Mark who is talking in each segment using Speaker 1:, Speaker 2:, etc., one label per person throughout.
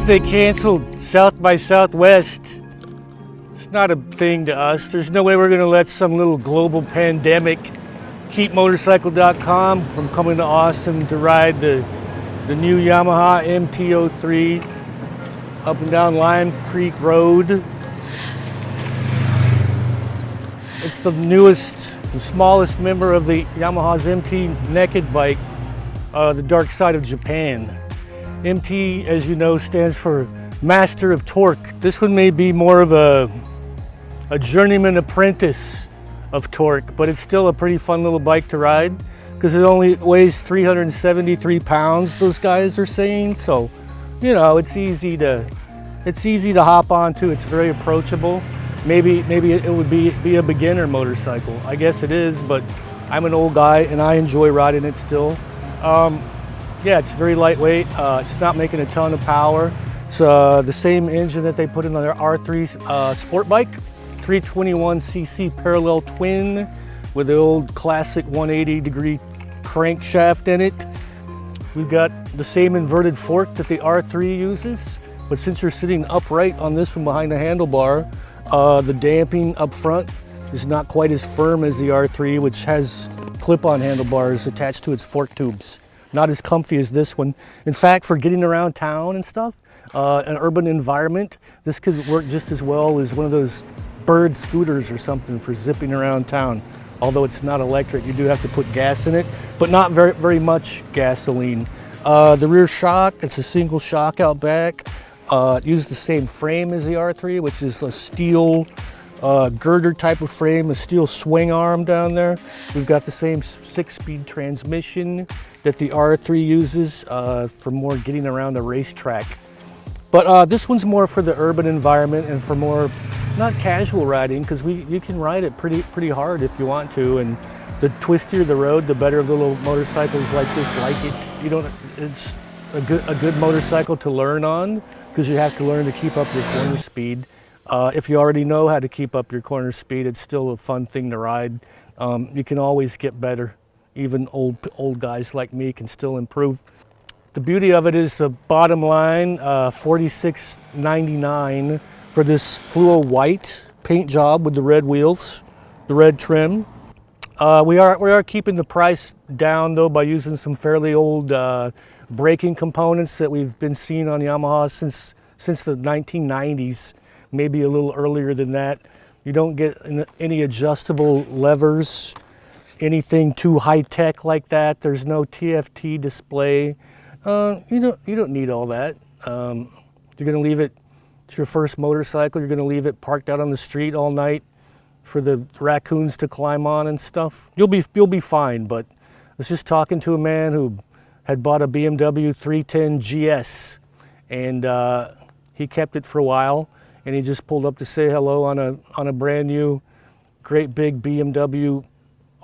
Speaker 1: they canceled South by Southwest. It's not a thing to us. There's no way we're going to let some little global pandemic keep Motorcycle.com from coming to Austin to ride the new Yamaha MT-03 up and down Lime Creek Road. It's the newest and smallest member of the Yamaha's MT naked bike, the dark side of Japan. MT, as you know, stands for Master of Torque. This one may be more of a journeyman apprentice of torque, but it's still a pretty fun little bike to ride because it only weighs 373 pounds, those guys are saying. So, you know, it's easy to hop onto. It's very approachable. Maybe it would be a beginner motorcycle. I guess it is, but I'm an old guy and I enjoy riding it still. Yeah, it's very lightweight. It's not making a ton of power. It's the same engine that they put in on their R3 sport bike, 321cc parallel twin with the old classic 180-degree crankshaft in it. We've got the same inverted fork that the R3 uses, but since you're sitting upright on this one behind the handlebar, the damping up front is not quite as firm as the R3, which has clip-on handlebars attached to its fork tubes. Not as comfy as this one. In fact, for getting around town and stuff, an urban environment, this could work just as well as one of those bird scooters or something for zipping around town. Although it's not electric, you do have to put gas in it, but not very much gasoline. The rear shock, it's a single shock out back. It uses the same frame as the R3, which is a steel girder type of frame, a steel swing arm down there. We've got the same 6-speed transmission that the R3 uses for more getting around a racetrack. But this one's more for the urban environment and for more, not casual riding, because you can ride it pretty hard if you want to. And the twistier the road, the better little motorcycles like this like it. It's a good motorcycle to learn on, because you have to learn to keep up your corner speed. If you already know how to keep up your corner speed, it's still a fun thing to ride. You can always get better. Even old guys like me can still improve. The beauty of it is the bottom line, $46.99 for this fluo white paint job with the red wheels, the red trim. We are keeping the price down though by using some fairly old braking components that we've been seeing on Yamaha since the 1990s, maybe a little earlier than that. You don't get any adjustable levers, anything too high-tech like that. There's no TFT display. You don't need all that. You're gonna leave it, it's your first motorcycle, you're gonna leave it parked out on the street all night for the raccoons to climb on and stuff. You'll be fine. But I was just talking to a man who had bought a BMW 310 GS, and he kept it for a while, and he just pulled up to say hello on a brand new, great big BMW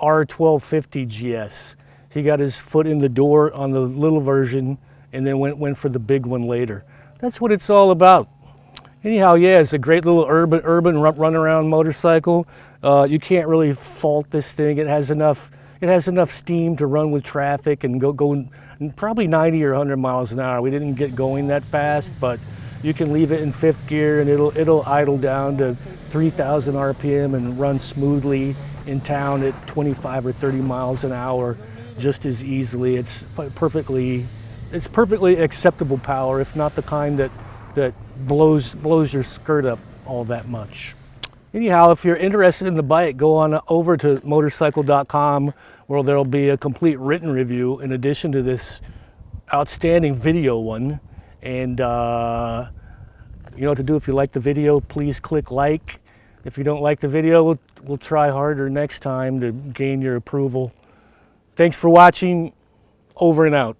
Speaker 1: R1250 GS. He got his foot in the door on the little version, and then went for the big one later. That's what it's all about. Anyhow, yeah, it's a great little urban run around motorcycle. You can't really fault this thing. It has enough steam to run with traffic and go probably 90 or 100 miles an hour. We didn't get going that fast, but you can leave it in 5th gear and it'll idle down to 3,000 RPM and run smoothly in town at 25 or 30 miles an hour just as easily. It's perfectly acceptable power, if not the kind that blows your skirt up all that much. Anyhow, if you're interested in the bike, go on over to Motorcycle.com, where there'll be a complete written review in addition to this outstanding video one. And you know what to do. If you like the video, please click like. If you don't like the video, we'll try harder next time to gain your approval. Thanks for watching. Over and out.